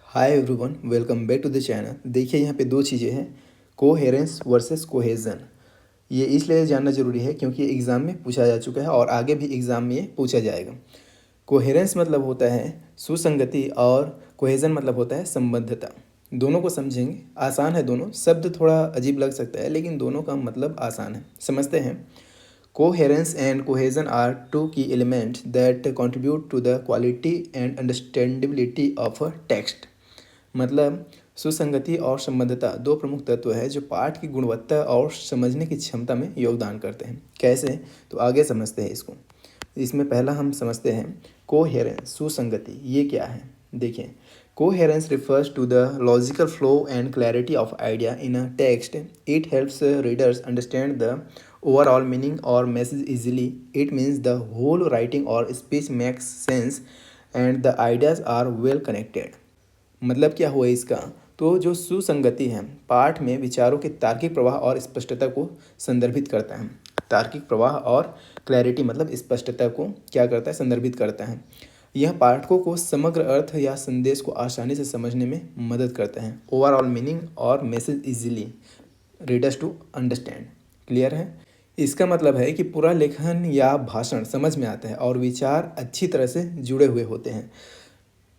Hi everyone, welcome back to the channel. देखिए यहाँ पे दो चीज़ें हैं, कोहेरेंस वर्सेस कोहेजन। ये इसलिए जानना ज़रूरी है क्योंकि एग्ज़ाम में पूछा जा चुका है और आगे भी एग्ज़ाम में ये पूछा जाएगा। कोहेरेंस मतलब होता है सुसंगति और कोहेजन मतलब होता है संबद्धता। दोनों को समझेंगे, आसान है दोनों। शब्द थोड़ा अजीब लग सकता है लेकिन दोनों का मतलब आसान है। समझते हैं। Coherence and cohesion are two key elements that contribute to the quality and understandability of a text. मतलब सुसंगति और संबद्धता दो प्रमुख तत्व है जो पाठ की गुणवत्ता और समझने की क्षमता में योगदान करते हैं। कैसे? तो आगे समझते हैं इसको। इसमें पहला हम समझते हैं कोहेरेंस, सुसंगति। ये क्या है? देखिए, coherence refers to the logical flow and clarity of idea in a text. It helps readers understand the overall meaning or message easily. It means the whole writing or speech makes sense and the ideas are well connected. मतलब क्या हुआ इसका? तो जो सुसंगति है पाठ में विचारों के तार्किक प्रवाह और स्पष्टता को संदर्भित करता है। तार्किक प्रवाह और क्लैरिटी मतलब स्पष्टता को क्या करता है? संदर्भित करता है। यह पाठकों को समग्र अर्थ या संदेश को आसानी से समझने में मदद करता है। ओवरऑल मीनिंग और message easily readers to understand. Clear है? इसका मतलब है कि पूरा लेखन या भाषण समझ में आता है और विचार अच्छी तरह से जुड़े हुए होते हैं।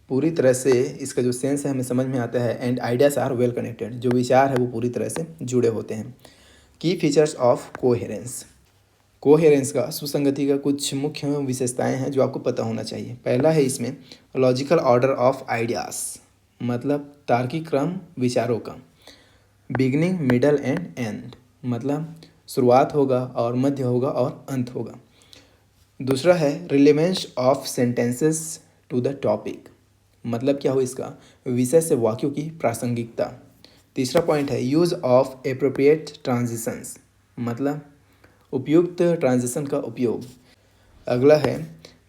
पूरी तरह से इसका जो सेंस है हमें समझ में आता है। And ideas are well connected, जो विचार है वो पूरी तरह से जुड़े होते हैं। की फीचर्स ऑफ कोहेरेंस। कोहेरेंस का, सुसंगति का कुछ मुख्य विशेषताएं हैं जो आपको पता होना चाहिए। पहला है इसमें लॉजिकल ऑर्डर ऑफ आइडियाज, मतलब तार्किक क्रम विचारों का। बिगनिंग, मिडल एंड एंड, मतलब शुरुआत होगा और मध्य होगा और अंत होगा। दूसरा है relevance of sentences to the topic, मतलब क्या हो इसका? विषय से वाक्यों की प्रासंगिकता। तीसरा पॉइंट है यूज़ ऑफ एप्रोप्रिएट ट्रांजिशंस, मतलब उपयुक्त ट्रांजिशन का उपयोग। अगला है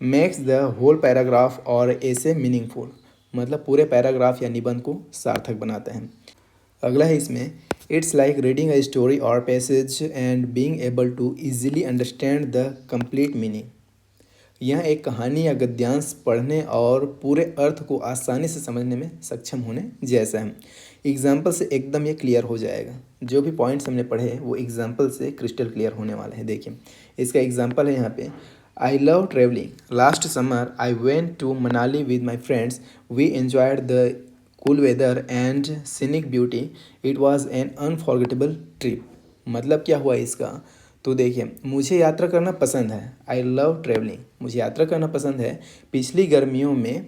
मेक्स द होल पैराग्राफ और एसे मीनिंगफुल, मतलब पूरे पैराग्राफ या निबंध को सार्थक बनाता है। अगला है इसमें it's like reading a story और passage and being able to easily understand the complete meaning. यह एक कहानी या गद्यांश पढ़ने और पूरे अर्थ को आसानी से समझने में सक्षम होने जैसा है। एग्जाम्पल से एकदम ये क्लियर हो जाएगा। जो भी पॉइंट्स हमने पढ़े हैं वो एग्जाम्पल से क्रिस्टल क्लियर होने वाले हैं। देखिए इसका एग्जाम्पल है यहाँ पे, I love travelling. Last summer I went to Manali with my friends. We enjoyed the cool weather and scenic beauty. It was an unforgettable trip. मतलब क्या हुआ इसका? तो देखिए, मुझे यात्रा करना पसंद है। आई लव ट्रैवलिंग, मुझे यात्रा करना पसंद है। पिछली गर्मियों में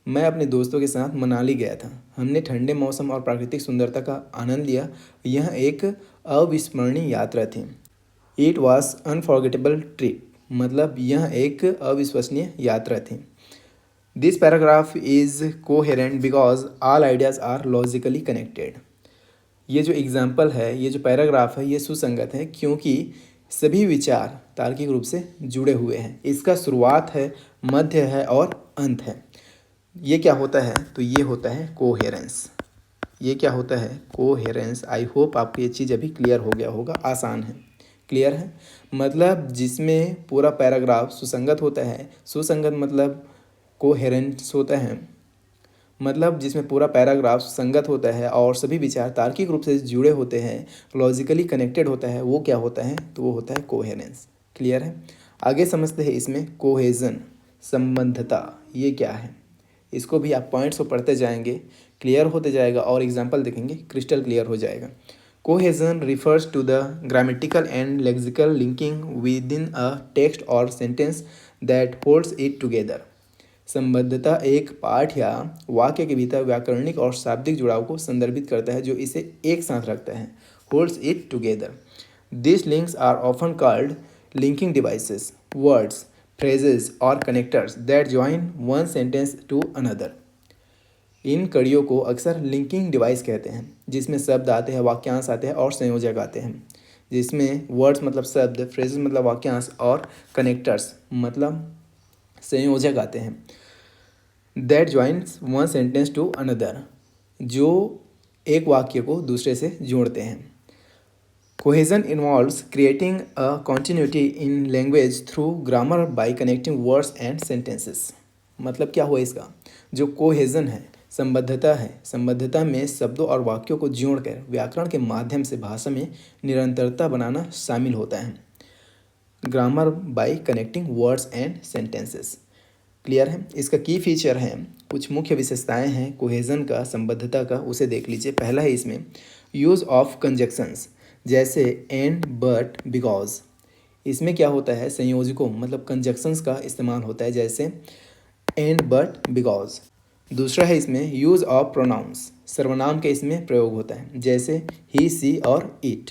मैं अपने दोस्तों के साथ मनाली गया था। हमने ठंडे मौसम और प्राकृतिक सुंदरता का आनंद लिया। यह एक अविस्मरणीय यात्रा थी। इट वॉज अनफॉरगेटेबल ट्रिप, मतलब यह एक अविश्वसनीय यात्रा थी। This paragraph is coherent because all ideas are logically connected. ये जो एग्जाम्पल है, ये जो पैराग्राफ है, ये सुसंगत है क्योंकि सभी विचार तार्किक रूप से जुड़े हुए हैं। इसका शुरुआत है, मध्य है और अंत है। ये क्या होता है? तो ये होता है कोहेरेंस। ये क्या होता है? कोहेरेंस। आई होप आपको ये चीज़ अभी क्लियर हो गया होगा, आसान है। क्लियर है? मतलब जिसमें पूरा पैराग्राफ सुसंगत होता है। सुसंगत मतलब कोहेरेंस होता है, मतलब जिसमें पूरा पैराग्राफ संगत होता है और सभी विचार तार्किक रूप से जुड़े होते हैं, लॉजिकली कनेक्टेड होता है। वो क्या होता है? तो वो होता है कोहेरेंस। क्लियर है? आगे समझते हैं इसमें कोहेजन, संबद्धता। ये क्या है? इसको भी आप पॉइंट्स को पढ़ते जाएंगे, क्लियर होते जाएगा और एग्जाम्पल देखेंगे, क्रिस्टल क्लियर हो जाएगा। Cohesion refers to the grammatical and lexical linking within a text और sentence that holds it together. संबद्धता एक पाठ या वाक्य के भीतर व्याकरणिक और शाब्दिक जुड़ाव को संदर्भित करता है जो इसे एक साथ रखता है। Holds it together. This links are often called linking devices, words, phrases और connectors that join one sentence to another. इन कड़ियों को अक्सर लिंकिंग डिवाइस कहते हैं, जिसमें शब्द आते हैं, वाक्यांश आते हैं और संयोजक आते हैं। जिसमें वर्ड्स मतलब शब्द, फ्रेजेस मतलब वाक्यांश और कनेक्टर्स मतलब संयोजक आते हैं। That joins one sentence to another, जो एक वाक्य को दूसरे से जोड़ते हैं। Cohesion involves creating a continuity in language through grammar by connecting words and sentences. मतलब क्या हुआ इसका? जो कोहेजन है, संबद्धता है। संबद्धता में शब्दों और वाक्यों को जोड़कर व्याकरण के माध्यम से भाषा में निरंतरता बनाना शामिल होता है। Grammar by connecting words and sentences. Clear है। इसका की फीचर है, कुछ मुख्य विशेषताएं हैं कोहेजन का, संबद्धता का, उसे देख लीजिए। पहला है इसमें यूज़ ऑफ कंजक्शंस, जैसे एंड, बट, बिकॉज। इसमें क्या होता है, संयोजकों मतलब कंजक्शंस का इस्तेमाल होता है, जैसे एंड, बट, बिकॉज। दूसरा है इसमें यूज़ ऑफ प्रोनाउंस, सर्वनाम के इसमें प्रयोग होता है, जैसे ही, सी और इट।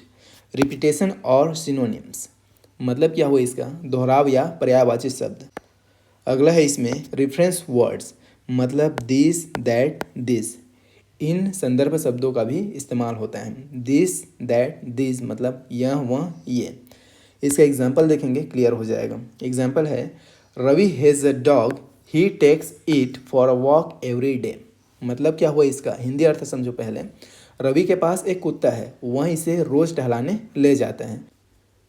रिपीटेशन और सिनोनिम्स, मतलब क्या हुआ इसका, दोहराव या पर्यायवाची शब्द। अगला है इसमें रेफरेंस वर्ड्स, मतलब दिस, दैट, दिस। इन संदर्भ शब्दों का भी इस्तेमाल होता है। दिस, दैट, दिस मतलब यह, वह, ये। इसका एग्जाम्पल देखेंगे, क्लियर हो जाएगा। एग्जाम्पल है Ravi has a dog, he takes it for a walk every day. मतलब क्या हुआ इसका, हिंदी अर्थ समझो पहले। रवि के पास एक कुत्ता है, वह इसे रोज टहलाने ले जाता है।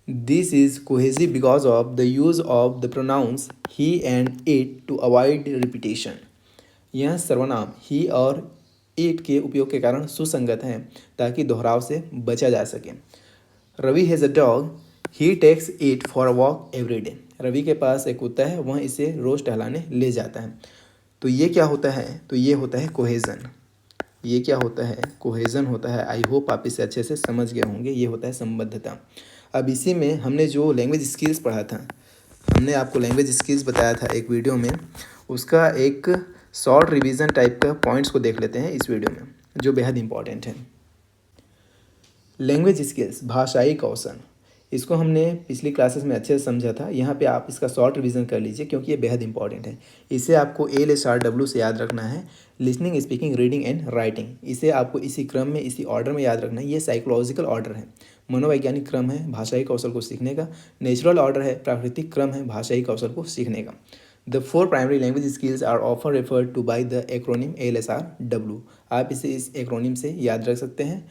This is cohesive because of the use of the pronouns he and it to avoid repetition. यह सर्वनाम ही और इट के उपयोग के कारण सुसंगत है, ताकि दोहराव से बचा जा सके। Ravi has a dog, he takes it for a walk every day. Ravi के पास एक कुत्ता है, वह इसे रोज़ टहलाने ले जाता है। तो ये क्या होता है, तो ये होता है कोहेजन। ये क्या होता है, कोहेजन होता है। आई होप आप इसे अच्छे से समझ गए होंगे। ये होता है संबद्धता। अब इसी में हमने जो लैंग्वेज स्किल्स पढ़ा था, हमने आपको लैंग्वेज स्किल्स बताया था एक वीडियो में, उसका एक शॉर्ट रिवीजन टाइप का पॉइंट्स को देख लेते हैं इस वीडियो में, जो बेहद इंपॉर्टेंट है। लैंग्वेज स्किल्स, भाषाई कौशल, इसको हमने पिछली क्लासेस में अच्छे से समझा था। यहाँ पे आप इसका शॉर्ट रिवीजन कर लीजिए, क्योंकि ये बेहद इंपॉर्टेंट है। इसे आपको ALSRW से याद रखना है, listening, speaking, reading and writing. इसे आपको इसी क्रम में, इसी ऑर्डर में याद रखना है। ये साइकोलॉजिकल ऑर्डर है, मनोवैज्ञानिक क्रम है भाषाई कौशल को सीखने का। नेचुरल ऑर्डर है, प्राकृतिक क्रम है भाषाई कौशल को सीखने का। The 4 primary language skills are often referred to by the acronym ALSRW। आप इसे इस एक्रोनिम से याद रख सकते हैं,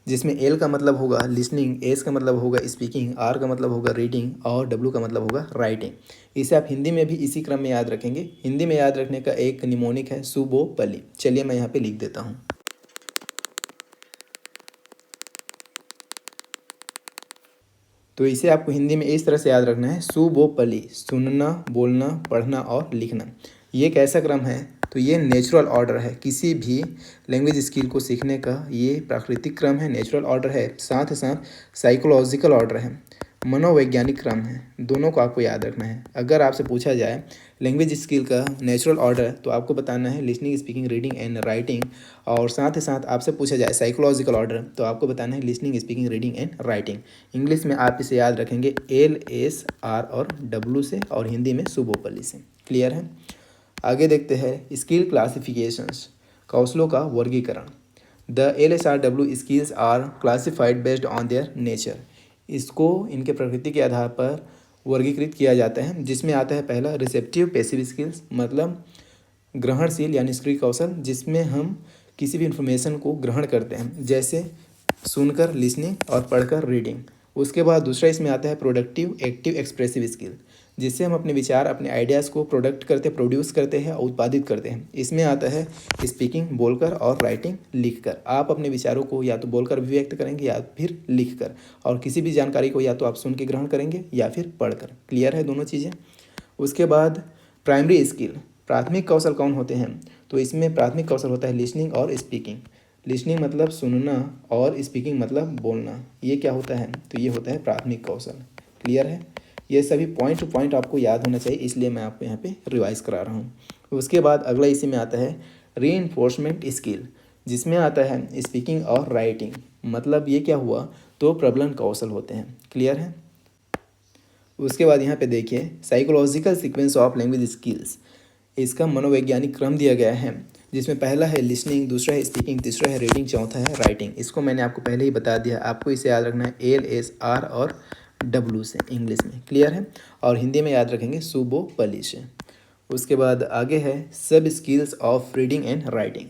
जिसमें L का मतलब होगा लिसनिंग, S का मतलब होगा स्पीकिंग, R का मतलब होगा रीडिंग और W का मतलब होगा राइटिंग। इसे आप हिंदी में भी इसी क्रम में याद रखेंगे। हिंदी में याद रखने का एक निमोनिक है सुबोपली। चलिए मैं यहाँ पे लिख देता हूँ। तो इसे आपको हिंदी में इस तरह से याद रखना है, सुबोपली, सुनना, बोलना, पढ़ना और लिखना। ये कैसा क्रम है, तो ये नेचुरल ऑर्डर है। किसी भी लैंग्वेज स्किल को सीखने का ये प्राकृतिक क्रम है, नेचुरल ऑर्डर है, साथ ही साथ साइकोलॉजिकल ऑर्डर है, मनोवैज्ञानिक क्रम है। दोनों को आपको याद रखना है। अगर आपसे पूछा जाए लैंग्वेज स्किल का नेचुरल ऑर्डर, तो आपको बताना है listening, speaking, reading and writing. और साथ ही साथ आपसे पूछा जाए साइकोलॉजिकल ऑर्डर, तो आपको बताना है listening, speaking, reading and writing. English में आप इसे याद रखेंगे LSR और W से, और हिंदी में सुबोपली से। क्लियर है। आगे देखते हैं स्किल क्लासिफिकेशंस, कौशलों का वर्गीकरण। The LSRW skills are classified based on their nature. इसको इनके प्रकृति के आधार पर वर्गीकृत किया जाता है, जिसमें आता है पहला रिसेप्टिव पैसिव स्किल्स, मतलब ग्रहणशील या निष्क्रिय कौशल, जिसमें हम किसी भी इंफॉर्मेशन को ग्रहण करते हैं, जैसे सुनकर लिसनिंग और पढ़कर रीडिंग। उसके बाद दूसरा इसमें आता है प्रोडक्टिव एक्टिव एक्सप्रेसिव स्किल, जिससे हम अपने विचार, अपने आइडियाज़ को प्रोड्यूस करते हैं और उत्पादित करते हैं। इसमें आता है स्पीकिंग, बोलकर, और राइटिंग, लिखकर। आप अपने विचारों को या तो बोलकर भी व्यक्त करेंगे या फिर लिखकर, और किसी भी जानकारी को या तो आप सुन के ग्रहण करेंगे या फिर पढ़कर। क्लियर है दोनों चीज़ें। उसके बाद प्राइमरी स्किल, प्राथमिक कौशल कौन होते हैं, तो इसमें प्राथमिक कौशल होता है लिसनिंग और स्पीकिंग। लिसनिंग मतलब सुनना और स्पीकिंग मतलब बोलना। ये क्या होता है, तो ये होता है प्राथमिक कौशल। क्लियर है। ये सभी पॉइंट टू पॉइंट आपको याद होना चाहिए, इसलिए मैं आपको यहाँ पे रिवाइज करा रहा हूँ। उसके बाद अगला इसी में आता है रीइंफोर्समेंट स्किल, जिसमें आता है स्पीकिंग और राइटिंग। मतलब ये क्या हुआ, तो प्रबलन कौशल होते हैं। क्लियर है। उसके बाद यहाँ पे देखिए psychological sequence of language skills. इसका मनोवैज्ञानिक क्रम दिया गया है, जिसमें पहला है लिसनिंग, दूसरा है स्पीकिंग, तीसरा है रीडिंग, चौथा है राइटिंग। इसको मैंने आपको पहले ही बता दिया, आपको इसे याद रखना है LSR और W से इंग्लिश में। क्लियर है। और हिंदी में याद रखेंगे सुबोपली से। उसके बाद आगे है सब skills of reading and writing.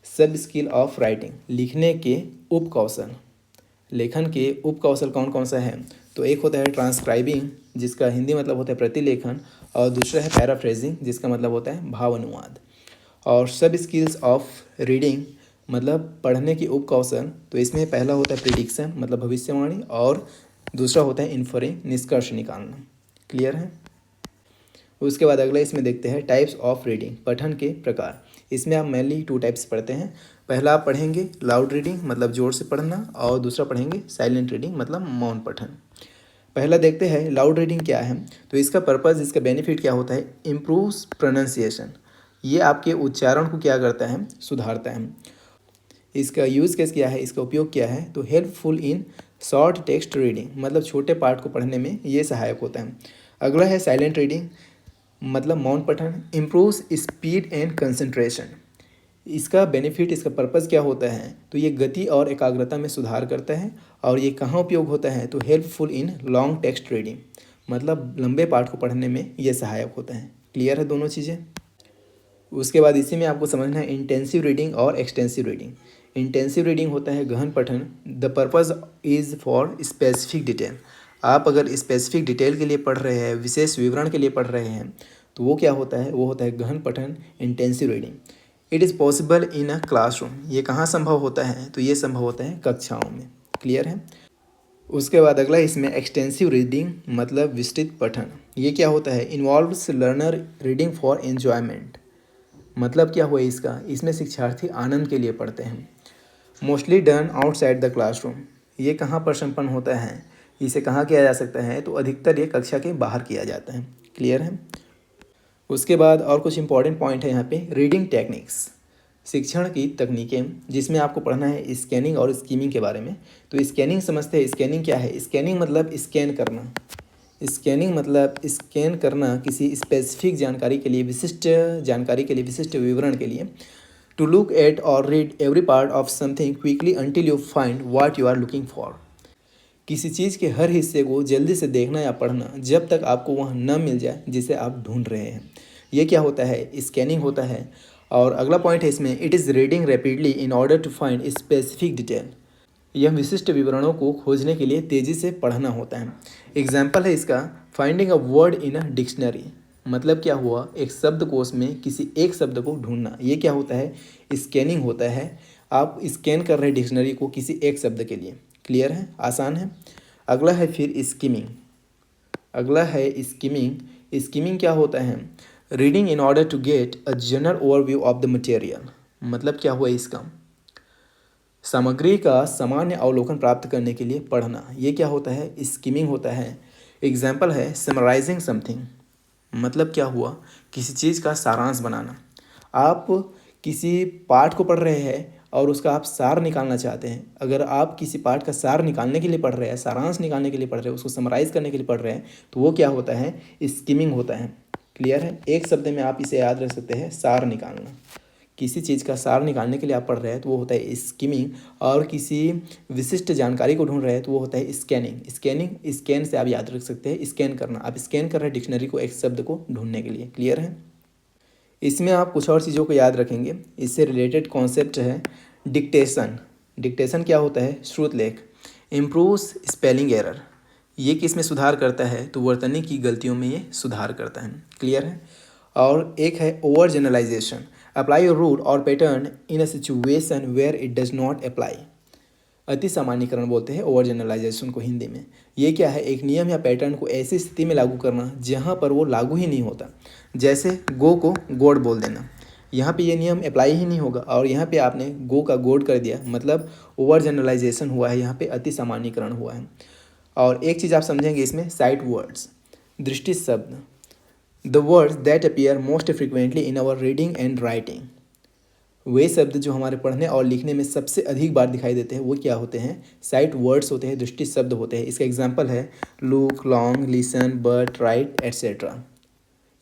सब स्किल ऑफ राइटिंग, लिखने के उप कौशल। लेखन के उप कौशल कौन कौन सा है, तो एक होता है ट्रांसक्राइबिंग, जिसका हिंदी मतलब होता है प्रतिलेखन, और दूसरा है पैराफ्रेजिंग, जिसका मतलब होता है भावानुवाद। और सब स्किल्स ऑफ रीडिंग मतलब पढ़ने की उपकौशल, तो इसमें पहला होता है प्रिडिक्शन मतलब भविष्यवाणी, और दूसरा होता है इन्फरिंग निष्कर्ष निकालना। क्लियर है। उसके बाद अगला इसमें देखते हैं टाइप्स ऑफ रीडिंग, पठन के प्रकार। इसमें आप मेनली 2 टाइप्स पढ़ते हैं। पहला आप पढ़ेंगे लाउड रीडिंग मतलब ज़ोर से पढ़ना, और दूसरा पढ़ेंगे साइलेंट रीडिंग मतलब मौन पठन। पहला देखते हैं लाउड रीडिंग क्या है। तो इसका पर्पज़, इसका बेनिफिट क्या होता है, इम्प्रूव्स प्रोनाउंसिएशन। ये आपके उच्चारण को क्या करता है, सुधारता है। इसका यूज़ केस क्या है, इसका उपयोग क्या है, तो helpful in short text reading मतलब छोटे पाठ को पढ़ने में ये सहायक होता है। अगला है साइलेंट रीडिंग मतलब मौन पठन, इम्प्रूव्स स्पीड एंड कंसंट्रेशन। इसका बेनिफिट, इसका पर्पज़ क्या होता है, तो ये गति और एकाग्रता में सुधार करता है। और ये कहाँ उपयोग होता है, तो helpful in long text reading मतलब लंबे पाठ को पढ़ने में ये सहायक होता है। क्लियर है दोनों चीज़ें। उसके बाद इसी में आपको समझना है इंटेंसिव रीडिंग और एक्सटेंसिव रीडिंग। इंटेंसिव रीडिंग होता है गहन पठन, the purpose is for specific detail. आप अगर स्पेसिफिक डिटेल के लिए पढ़ रहे हैं, विशेष विवरण के लिए पढ़ रहे हैं, तो वो क्या होता है, वो होता है गहन पठन, intensive reading. It is possible in a classroom. ये कहाँ संभव होता है, तो ये संभव होता है कक्षाओं में। क्लियर है। उसके बाद अगला इसमें एक्सटेंसिव रीडिंग मतलब विस्तृत पठन। ये क्या होता है, involves learner reading for enjoyment. मतलब क्या हुआ इसका, इसमें शिक्षार्थी आनंद के लिए पढ़ते हैं। Mostly done outside the classroom. ये कहाँ पर संपन्न होता है, इसे कहाँ किया जा सकता है, तो अधिकतर ये कक्षा के बाहर किया जाता है। क्लियर है। उसके बाद और कुछ इंपॉर्टेंट पॉइंट है यहाँ पे, रीडिंग टेक्निक्स शिक्षण की तकनीकें, जिसमें आपको पढ़ना है स्कैनिंग और स्कीमिंग के बारे में। तो स्कैनिंग समझते हैं, स्कैनिंग क्या है, स्कैनिंग मतलब स्कैन करना। स्कैनिंग मतलब स्कैन करना किसी स्पेसिफिक जानकारी के लिए, विशिष्ट जानकारी के लिए, विशिष्ट विवरण के लिए। टू लुक एट और read every part of something quickly until you find what you are looking for. किसी चीज़ के हर हिस्से को जल्दी से देखना या पढ़ना जब तक आपको वह न मिल जाए जिसे आप ढूंढ रहे हैं। ये क्या होता है, स्कैनिंग होता है। और अगला पॉइंट है इसमें, it is reading rapidly in order to find specific detail. यह विशिष्ट विवरणों को खोजने के लिए तेज़ी से पढ़ना होता है। एग्जाम्पल है इसका, finding a word in a dictionary. मतलब क्या हुआ, एक शब्दकोश में किसी एक शब्द को ढूंढना। ये क्या होता है, स्कैनिंग होता है। आप स्कैन कर रहे हैं डिक्शनरी को किसी एक शब्द के लिए। क्लियर है, आसान है। अगला है फिर स्कीमिंग। अगला है स्कीमिंग। स्कीमिंग क्या होता है, reading in order to get a general overview of the material. मतलब क्या हुआ इसका, सामग्री का सामान्य अवलोकन प्राप्त करने के लिए पढ़ना। ये क्या होता है, स्कीमिंग होता है। एग्जाम्पल है समराइजिंग समथिंग। मतलब क्या हुआ, किसी चीज़ का सारांश बनाना। आप किसी पाठ को पढ़ रहे हैं और उसका आप सार निकालना चाहते हैं। अगर आप किसी पाठ का सार निकालने के लिए पढ़ रहे हैं, सारांश निकालने के लिए पढ़ रहे हैं, उसको समराइज़ करने के लिए पढ़ रहे हैं, तो वो क्या होता है, स्कीमिंग होता है। क्लियर है। एक शब्द में आप इसे याद रख सकते हैं, सार निकालना। किसी चीज़ का सार निकालने के लिए आप पढ़ रहे हैं तो वो होता है स्कीमिंग। और किसी विशिष्ट जानकारी को ढूंढ रहे हैं तो वो होता है स्कैनिंग। स्कैनिंग, स्कैन से आप याद रख सकते हैं, स्कैन करना। आप स्कैन कर रहे हैं डिक्शनरी को एक शब्द को ढूंढने के लिए। क्लियर है। इसमें आप कुछ और चीज़ों को याद रखेंगे। इससे रिलेटेड कॉन्सेप्ट है डिक्टेशन। डिक्टेशन क्या होता है, श्रुत लेख। Improves spelling error. ये किस में सुधार करता है, तो वर्तनी की गलतियों में ये सुधार करता है। क्लियर है। और एक है over generalisation. Apply a rule और pattern in a situation where it does not apply. अति सामान्यकरण बोलते हैं ओवर जनरलाइजेशन को हिंदी में। ये क्या है, एक नियम या पैटर्न को ऐसी स्थिति में लागू करना जहाँ पर वो लागू ही नहीं होता। जैसे गो को गोड बोल देना, यहाँ पे ये नियम अप्लाई ही नहीं होगा, और यहाँ पे आपने गो का गोड कर दिया, मतलब ओवर जनरलाइजेशन हुआ है, यहाँ पे अति सामान्यकरण हुआ है। और एक चीज़ आप समझेंगे इसमें, साइट वर्ड्स, दृष्टि शब्द। The words that appear most frequently in our reading and writing. वे शब्द जो हमारे पढ़ने और लिखने में सबसे अधिक बार दिखाई देते हैं वो क्या होते हैं, साइट वर्ड्स होते हैं, दृष्टि शब्द होते हैं। इसका एग्जांपल है look, long, listen, but, right, etcetera.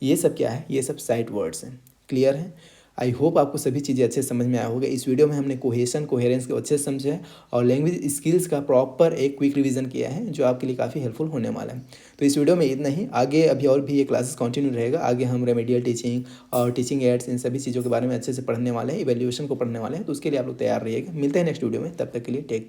ये सब क्या है, ये सब साइट वर्ड्स हैं। क्लियर है। आई होप आपको सभी चीज़ें अच्छे समझ में आया होगा। इस वीडियो में हमने कोहेशन, कोहेरेंस को अच्छे से समझा है और लैंग्वेज स्किल्स का प्रॉपर एक क्विक रिवीजन किया है, जो आपके लिए काफ़ी हेल्पफुल होने वाला है। तो इस वीडियो में इतना ही। आगे अभी और भी ये क्लासेस कंटिन्यू रहेगा। आगे हम रेमेडियल टीचिंग और टीचिंग एड्स, इन सभी चीज़ों के बारे में अच्छे से पढ़ने वाले हैं, इवैल्यूएशन को पढ़ने वाले हैं। तो उसके लिए आप लोग तैयार रहिएगा। मिलते हैं नेक्स्ट वीडियो में, तब तक के लिए टेक